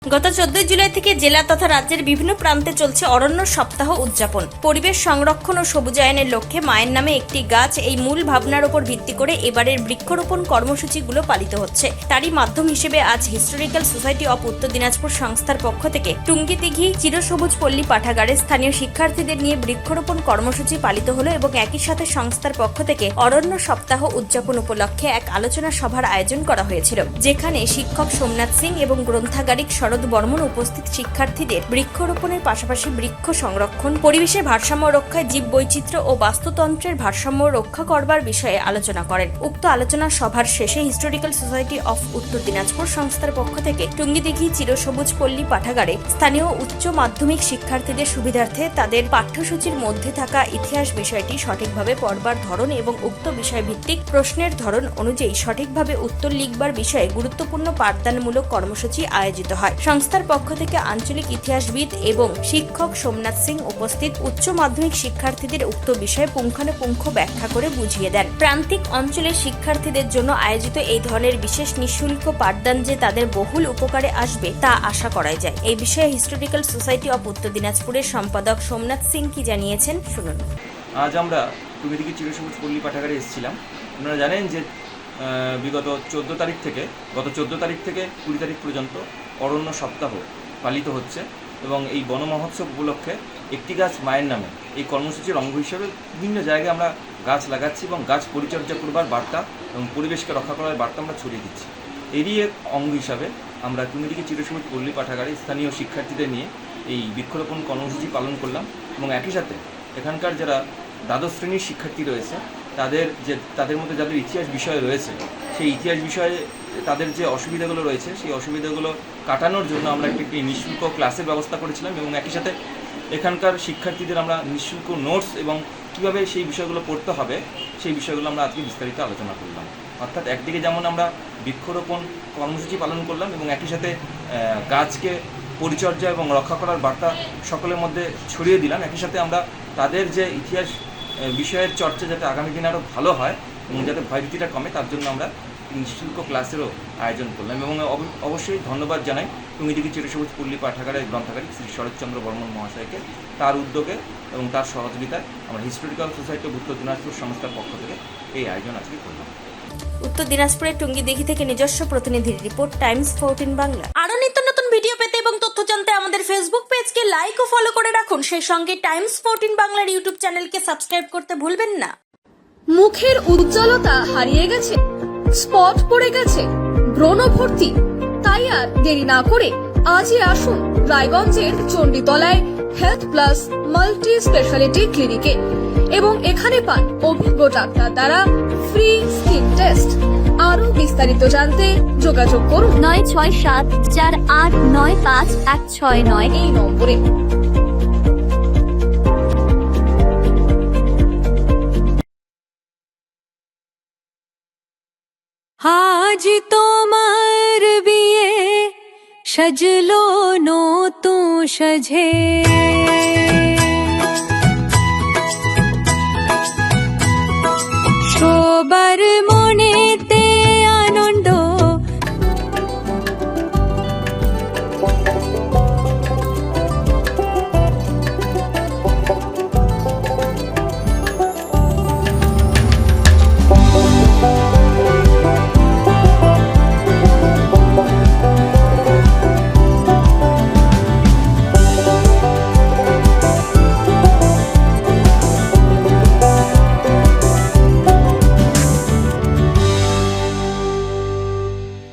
গত 14 জুলাই থেকে জেলা তথা রাজ্যের বিভিন্ন প্রান্তে চলছে অরণ্য সপ্তাহ উদযাপন। পরিবেশ সংরক্ষণ ও সবুজায়নের লক্ষ্যে মায়ের নামে একটি গাছ এই মূল ভাবনার উপর ভিত্তি করে এবারের বৃক্ষরোপণ কর্মসূচিগুলো পালিত হচ্ছে। তারই মাধ্যম হিসেবে আজ হিস্টোরিক্যাল সোসাইটি অফ উত্তর দিনাজপুর সংস্থার পক্ষ থেকে টুঙ্গিদিঘি চিরসবুজ পল্লী পাঠাগারে স্থানীয় শিক্ষার্থীদের নিয়ে বৃক্ষরোপণ কর্মসূচি পালিত হলো এবং একই সাথে সংস্থার পক্ষ থেকে অরণ্য সপ্তাহ উদযাপন উপলক্ষে এক আলোচনা সভার আয়োজন করা হয়েছিল, যেখানে শিক্ষক সোমনাথ সিং এবং গ্রন্থাগারিক শরৎ বর্মন উপস্থিত শিক্ষার্থীদের বৃক্ষরোপণের পাশাপাশি বৃক্ষ সংরক্ষণ, পরিবেশের ভারসাম্য রক্ষায় জীব বৈচিত্র্য ও বাস্তুতন্ত্রের ভারসাম্য রক্ষা করবার বিষয়ে আলোচনা করেন। উক্ত আলোচনা সভার শেষে হিস্টোরিক্যাল সোসাইটি অফ উত্তর দিনাজপুর সংস্থার পক্ষ থেকে টুঙ্গিদিঘি চিরসবুজ পল্লী পাঠাগারে স্থানীয় উচ্চ মাধ্যমিক শিক্ষার্থীদের সুবিধার্থে তাদের পাঠ্যসূচির মধ্যে থাকা ইতিহাস বিষয়টি সঠিকভাবে পড়বার ধরন এবং উক্ত বিষয় ভিত্তিক প্রশ্নের ধরন অনুযায়ী সঠিকভাবে উত্তর লিখবার বিষয়ে গুরুত্বপূর্ণ পাঠদানমূলক কর্মসূচি আয়োজিত হয়। সংস্থার পক্ষ থেকে আঞ্চলিক ইতিহাসবিদ এবং শিক্ষক সোমনাথ সিং উপস্থিত উচ্চ মাধ্যমিক শিক্ষার্থীদের উক্ত বিষয়ে পুঙ্খানুপুঙ্খ ব্যাখ্যা করে বুঝিয়ে দেন। প্রান্তিক অঞ্চলের শিক্ষার্থীদের জন্য আয়োজিত এই ধরনের বিশেষ নিঃশুল্ক পাঠদান যে তাদের বহুল উপকারে আসবে তা আশা করা যায়। এই বিষয়ে হিস্টোরিক্যাল সোসাইটি অফ উত্তর দিনাজপুরের সম্পাদক সোমনাথ সিং কি জানিয়েছেন শুনুন। আজ আমরা টুঙ্গিদিঘি চিরসবুজ পল্লী পাঠাগারে এসেছিলাম। আপনারা জানেন যে বিগত 14 তারিখ থেকে 20 তারিখ পর্যন্ত অরণ্য সপ্তাহ পালিত হচ্ছে এবং এই বন মহোৎসব উপলক্ষে একটি গাছ মায়ের নামে এই কর্মসূচির অঙ্গ হিসেবে বিভিন্ন জায়গায় আমরা গাছ লাগাচ্ছি এবং গাছ পরিচর্যা করবার বার্তা এবং পরিবেশকে রক্ষা করার বার্তা আমরা ছড়িয়ে দিচ্ছি। এরই এক অঙ্গ হিসাবে আমরা টুঙ্গিদিঘি চিরসবুজ পল্লী পাঠাগারে স্থানীয় শিক্ষার্থীদের নিয়ে এই বৃক্ষরোপণ কর্মসূচি পালন করলাম এবং একই সাথে এখানকার যারা দ্বাদশ শ্রেণীর শিক্ষার্থী রয়েছে তাদের মধ্যে যাদের ইতিহাস বিষয় রয়েছে সেই ইতিহাস বিষয়ে তাদের যে অসুবিধাগুলো রয়েছে সেই অসুবিধাগুলো কাটানোর জন্য আমরা একটি নিঃশুল্ক ক্লাসের ব্যবস্থা করেছিলাম এবং একই সাথে এখানকার শিক্ষার্থীদের আমরা নিঃশুল্ক নোটস এবং কীভাবে সেই বিষয়গুলো পড়তে হবে সেই বিষয়গুলো আমরা আজকে বিস্তারিত আলোচনা করলাম। অর্থাৎ একদিকে যেমন আমরা বৃক্ষরোপণ কর্মসূচি পালন করলাম এবং একই সাথে গাছকে পরিচর্যা এবং রক্ষা করার বার্তা সকলের মধ্যে ছড়িয়ে দিলাম, একই সাথে আমরা তাদের যে ইতিহাস বিষয়ের চর্চা যাতে আগামী দিনে আরও ভালো হয় এবং যাতে ভয়ভীতিটা কমে তার জন্য আমরা নিঃশুল্ক ক্লাসেরও আয়োজন করলাম এবং অবশ্যই ধন্যবাদ জানাই টুঙ্গিদিঘি চিরসবুজ পল্লী পাঠাগারের গ্রন্থাগারিক শ্রী শরৎচন্দ্র বর্মন মহাশয়কে। তার উদ্যোগে এবং তার সহযোগিতায় আমরা হিস্টোরিক্যাল সোসাইটি অফ উত্তর দিনাজপুর সংস্থার পক্ষ থেকে এই আয়োজন আজকে করলাম। উত্তর দিনাজপুরের টুঙ্গিদিঘি থেকে নিজস্ব প্রতিনিধির রিপোর্ট, টাইমস 14 বাংলা। আরো নিত্য নতুন ভিডিও পেতে এবং তথ্য জানতে আমাদের ফেসবুক পেজকে লাইক ও ফলো করে রাখুন। সেই সঙ্গে টাইমস 14 বাংলার ইউটিউব চ্যানেলকে সাবস্ক্রাইব করতে ভুলবেন না। মুখের উজ্জ্বলতা হারিয়ে গেছে, স্পট পড়ে গেছে, ব্রণ ভর্তি, তাই আর দেরি না করে আজই আসুন রায়গঞ্জের চণ্ডীতলায় হেলথ প্লাস মাল্টি স্পেশালিটি ক্লিনিকে এবং এখানে পান অভিজ্ঞ ডাক্তার দ্বারা ফ্রি স্কিন টেস্ট। আরো বিস্তারিত জানতে যোগাযোগ করুন 9674895169 এই নম্বরে। আজ তোমার বিয়ে সাজলো নতুন সাজে।